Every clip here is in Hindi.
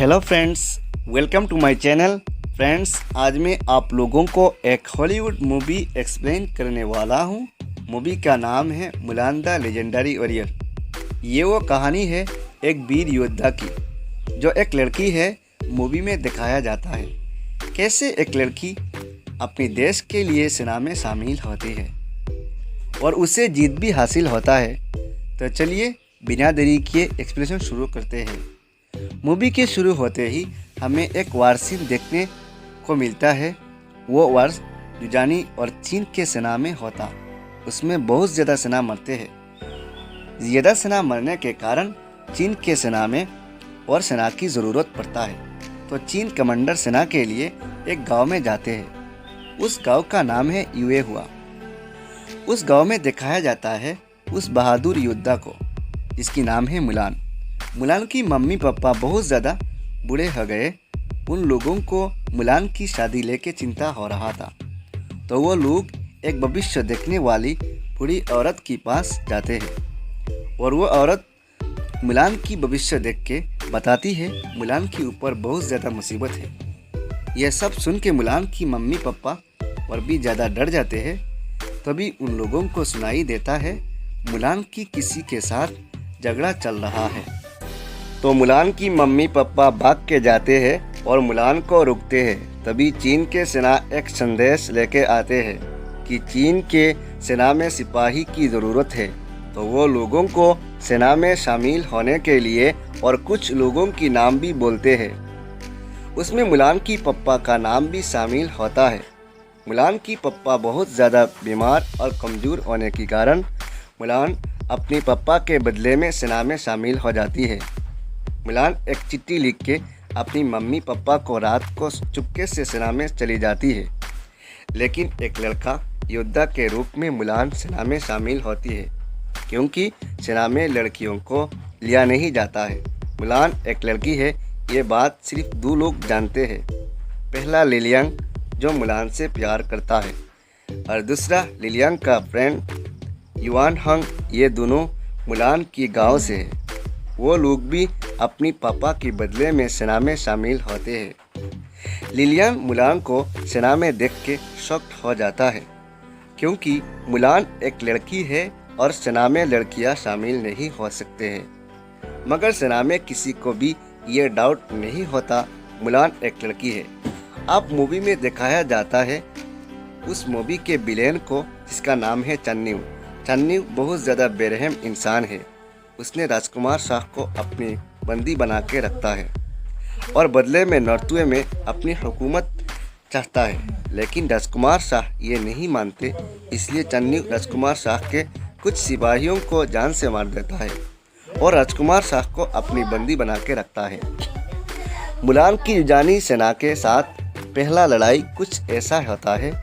Hello friends, welcome to my channel. Friends, आज मैं आप लोगों को एक हॉलीवुड मूवी एक्सप्लेन करने वाला हूं। मूवी का नाम है मुलान द लेजेंडरी वॉरियर। ये वो कहानी है एक वीर योद्धा की, जो एक लड़की है। मूवी में दिखाया जाता है कैसे एक लड़की अपने देश के लिए सेना में शामिल होती है और उसे जीत भी हासिल होता है। तो चलिए बिना देरी किए एक्सप्लेनेशन शुरू करते हैं। मूवी के शुरू होते ही हमें एक वार सीन देखने को मिलता है। वो वार जुजानी और चीन के सेना में होता। उसमें बहुत ज़्यादा सेना मरते हैं। ज़्यादा सेना मरने के कारण चीन के सेना में और सेना की ज़रूरत पड़ता है। तो चीन कमांडर सेना के लिए एक गांव में जाते हैं। उस गांव का नाम है युए हुआ। उस गांव में दिखाया जाता है उस बहादुर योद्धा को, जिसकी नाम है मुलान। मुलान की मम्मी पापा बहुत ज़्यादा बूढ़े हो गए। उन लोगों को मुलान की शादी लेके चिंता हो रहा था। तो वो लोग एक भविष्य देखने वाली बूढ़ी औरत के पास जाते हैं और वो औरत मुलान की भविष्य देख के बताती है मुलान के ऊपर बहुत ज़्यादा मुसीबत है। यह सब सुन के मुलान की मम्मी पापा और भी ज़्यादा डर जाते हैं। तभी उन लोगों को सुनाई देता है मुलान की किसी के साथ झगड़ा चल रहा है। तो मुलान की मम्मी पापा भाग के जाते हैं और मुलान को रोकते हैं। तभी चीन के सेना एक संदेश लेके आते हैं कि चीन के सेना में सिपाही की ज़रूरत है। तो वो लोगों को सेना में शामिल होने के लिए और कुछ लोगों की नाम भी बोलते हैं। उसमें मुलान की पप्पा का नाम भी शामिल होता है। मुलान की पप्पा बहुत ज़्यादा बीमार और कमज़ोर होने के कारण मुलान अपने पप्पा के बदले में सेना में शामिल हो जाती है। मुलान एक चिट्ठी लिख के अपनी मम्मी पापा को रात को चुपके से सेना में चली जाती है। लेकिन एक लड़का योद्धा के रूप में मुलान सेना में शामिल होती है, क्योंकि सेना में लड़कियों को लिया नहीं जाता है। मुलान एक लड़की है, ये बात सिर्फ दो लोग जानते हैं। पहला लिलियांग, जो मुलान से प्यार करता है, और दूसरा लिलियांग का फ्रेंड युआन हंग। ये दोनों मुलान की गांव से है। वो लोग भी अपनी पापा के बदले में सेना में शामिल होते हैं। लिलियांग मुलान को सेना में देख के शॉक्ड हो जाता है, क्योंकि मुलान एक लड़की है और सेना में लड़कियां शामिल नहीं हो सकते हैं। मगर सेना में किसी को भी ये डाउट नहीं होता मुलान एक लड़की है। अब मूवी में दिखाया जाता है उस मूवी के विलेन को, जिसका नाम है चन्नीव। चन्नीव बहुत ज़्यादा बेरहम इंसान है। उसने राजकुमार शाह को अपनी बंदी बना के रखता है और बदले में नॉर्थवे में अपनी हुकूमत चाहता है। लेकिन राजकुमार शाह ये नहीं मानते, इसलिए चन्नीव राजकुमार शाह के कुछ सिपाहियों को जान से मार देता है और राजकुमार शाह को अपनी बंदी बना के रखता है। मुलान की युजानी सेना के साथ पहला लड़ाई कुछ ऐसा होता है।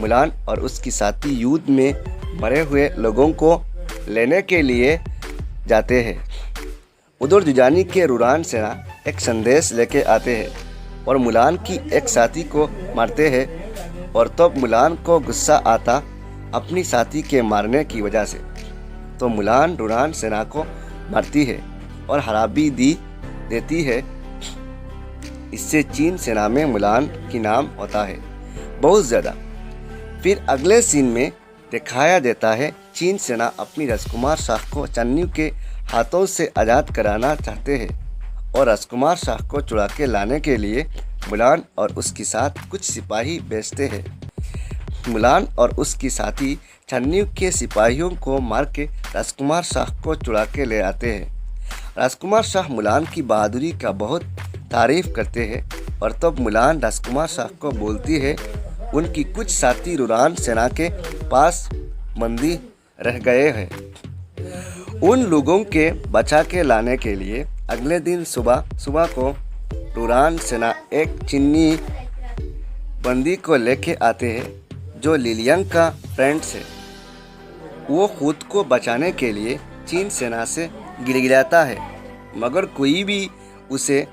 मुलान और उसकी साथी युद्ध में मरे हुए लोगों को लेने के लिए जाते हैं। उधर जुजानी के रुरान सेना एक संदेश लेके आते हैं और मुलान की एक साथी को मारते हैं। और तब मुलान को गुस्सा आता अपनी साथी के मारने की वजह से। तो मुलान रुरान सेना को मारती है और हरा भी देती है। इससे चीन सेना में मुलान की नाम होता है बहुत ज़्यादा। फिर अगले सीन में दिखाया देता है चीन सेना अपनी राजकुमार शाह को चन्नीव के हाथों से आज़ाद कराना चाहते हैं और राजकुमार शाह को चुरा के लाने के लिए मुलान और उसके साथ कुछ सिपाही भेजते हैं। मुलान और उसकी साथी चन्नीव के सिपाहियों को मार के राजकुमार शाह को चुरा के ले आते हैं। राजकुमार शाह मुलान की बहादुरी का बहुत तारीफ करते हैं और तब मुलान राजकुमार शाह को बोलती है उनकी कुछ साथी रुरान सेना के पास बंदी रह गए हैं। उन लोगों के बचा के लाने के लिए अगले दिन सुबह को रुरान सेना एक चीनी बंदी को लेके आते हैं, जो लिलियांग का फ्रेंड है। वो खुद को बचाने के लिए चीन सेना से गिड़गिड़ाता है, मगर कोई भी उसे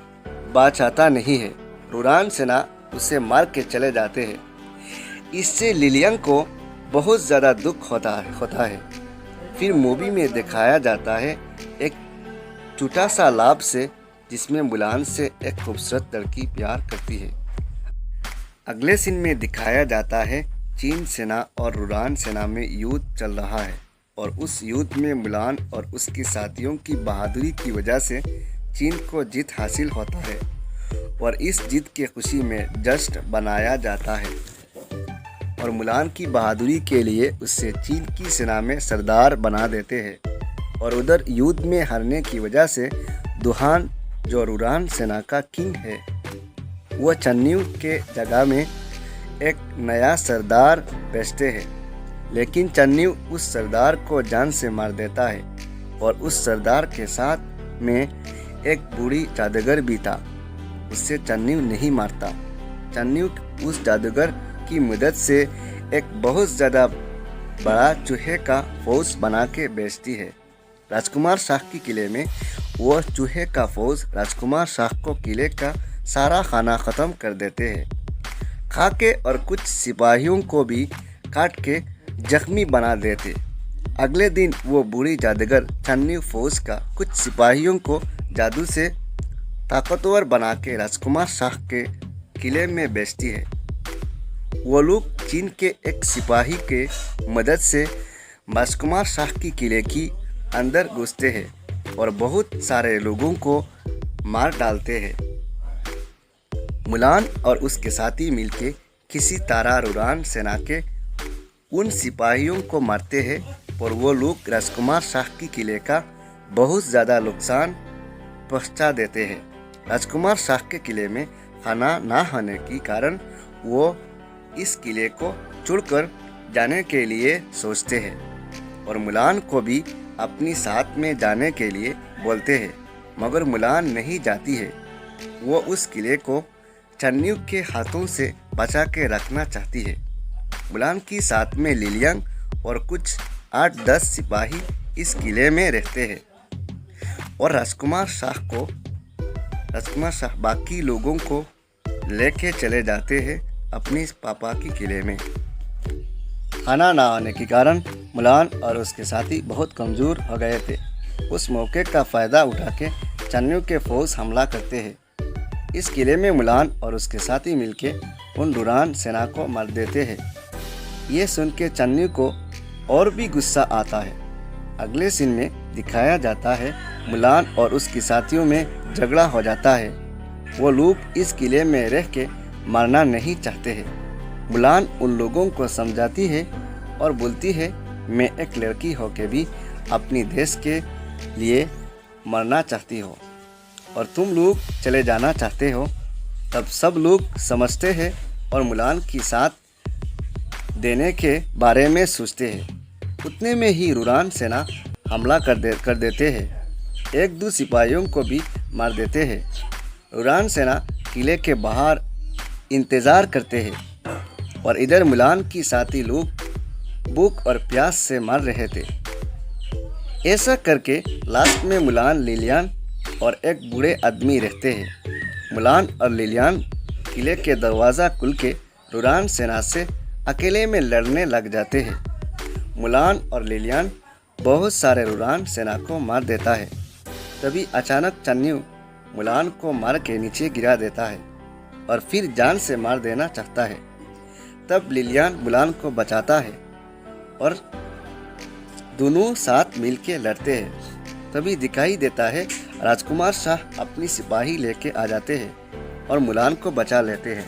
बचाता नहीं है। रुरान सेना उसे मार के चले जाते हैं। इससे लिलियांग को बहुत ज़्यादा दुख होता है। फिर मूवी में दिखाया जाता है एक छोटा सा लाभ से जिसमें मुलान से एक खूबसूरत लड़की प्यार करती है। अगले सीन में दिखाया जाता है चीन सेना और रुरान सेना में युद्ध चल रहा है और उस युद्ध में मुलान और उसके साथियों की बहादुरी की वजह से चीन को जीत हासिल होता है और इस जीत की खुशी में जश्न बनाया जाता है और मुलान की बहादुरी के लिए उससे चीन की सेना में सरदार बना देते हैं। और उधर युद्ध में हारने की वजह से दुहान जो रुरान सेना का किंग है वह चन्न्यू के जगह में एक नया सरदार भेजते हैं, लेकिन चन्न्यू उस सरदार को जान से मार देता है और उस सरदार के साथ में एक बूढ़ी जादूगर भी था। उससे चन्न्यू नहीं मारता। चन्न्यू उस जादूगर की मदद से एक बहुत ज़्यादा बड़ा चूहे का फौज बना के बेचती है। राजकुमार शाह के किले में वह चूहे का फौज राजकुमार शाह को किले का सारा खाना ख़त्म कर देते हैं, खा के और कुछ सिपाहियों को भी काट के जख्मी बना देते। अगले दिन वो बूढ़ी जादूगर चन्न्यू फौज का कुछ सिपाहियों को जादू से ताकतवर बना के राजकुमार शाह के किले में बेचती है। वो लोग चीन के एक सिपाही के मदद से राजकुमार शाह की किले की अंदर घुसते हैं और बहुत सारे लोगों को मार डालते हैं। मुलान और उसके साथी मिलके किसी तरह रुरान सेना के उन सिपाहियों को मारते हैं और वो लोग राजकुमार शाह की किले का बहुत ज़्यादा नुकसान पहुंचा देते हैं। राजकुमार शाह के किले में खाना ना होने के कारण वो इस किले को छोड़कर जाने के लिए सोचते हैं और मुलान को भी अपनी साथ में जाने के लिए बोलते हैं, मगर मुलान नहीं जाती है। वो उस किले को चन्न्यू के हाथों से बचा के रखना चाहती है। मुलान की साथ में लिलियांग और कुछ 8-10 सिपाही इस किले में रहते हैं और राजकुमार शाह बाकी लोगों को लेके चले जाते हैं अपनी पापा की किले में। खाना ना होने के कारण मुलान और उसके साथी बहुत कमज़ोर हो गए थे। उस मौके का फ़ायदा उठा के चन्न्यू के फौज हमला करते हैं। इस किले में मुलान और उसके साथी मिलके उन रुरान सेना को मार देते हैं। ये सुन के चन्न्यू को और भी गुस्सा आता है। अगले सीन में दिखाया जाता है मुलान और उसके साथियों में झगड़ा हो जाता है। वो लोग इस किले में रह के मरना नहीं चाहते हैं। मुलान उन लोगों को समझाती है और बोलती है, मैं एक लड़की होके भी अपनी देश के लिए मरना चाहती हो और तुम लोग चले जाना चाहते हो। तब सब लोग समझते हैं और मुलान की साथ देने के बारे में सोचते हैं। उतने में ही रुरान सेना हमला कर देते हैं। 1-2 सिपाहियों को भी मार देते हैं। रुरान सेना किले के बाहर इंतज़ार करते हैं और इधर मुलान की साथी लोग भूख और प्यास से मर रहे थे। ऐसा करके लास्ट में मुलान, लिलियान और एक बूढ़े आदमी रहते हैं। मुलान और लिलियान किले के दरवाज़ा खुल के रुरान सेना से अकेले में लड़ने लग जाते हैं। मुलान और लिलियान बहुत सारे रुरान सेना को मार देता है। तभी अचानक चन्न्यू मुलान को मार के नीचे गिरा देता है और फिर जान से मार देना चाहता है। तब लिलियान मुलान को बचाता है और दोनों साथ मिलके लड़ते हैं। तभी दिखाई देता है राजकुमार शाह अपनी सिपाही लेके आ जाते हैं और मुलान को बचा लेते हैं।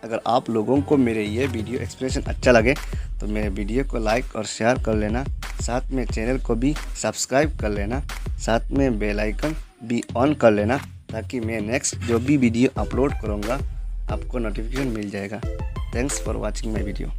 अगर आप लोगों को मेरे ये वीडियो एक्सप्रेशन अच्छा लगे तो मेरे वीडियो को लाइक और शेयर कर लेना, साथ में चैनल को भी सब्सक्राइब कर लेना, साथ में बेल आइकन भी ऑन कर लेना ताकि मैं नेक्स्ट जो भी वीडियो अपलोड करूँगा आपको नोटिफिकेशन मिल जाएगा। Thanks for watching my video.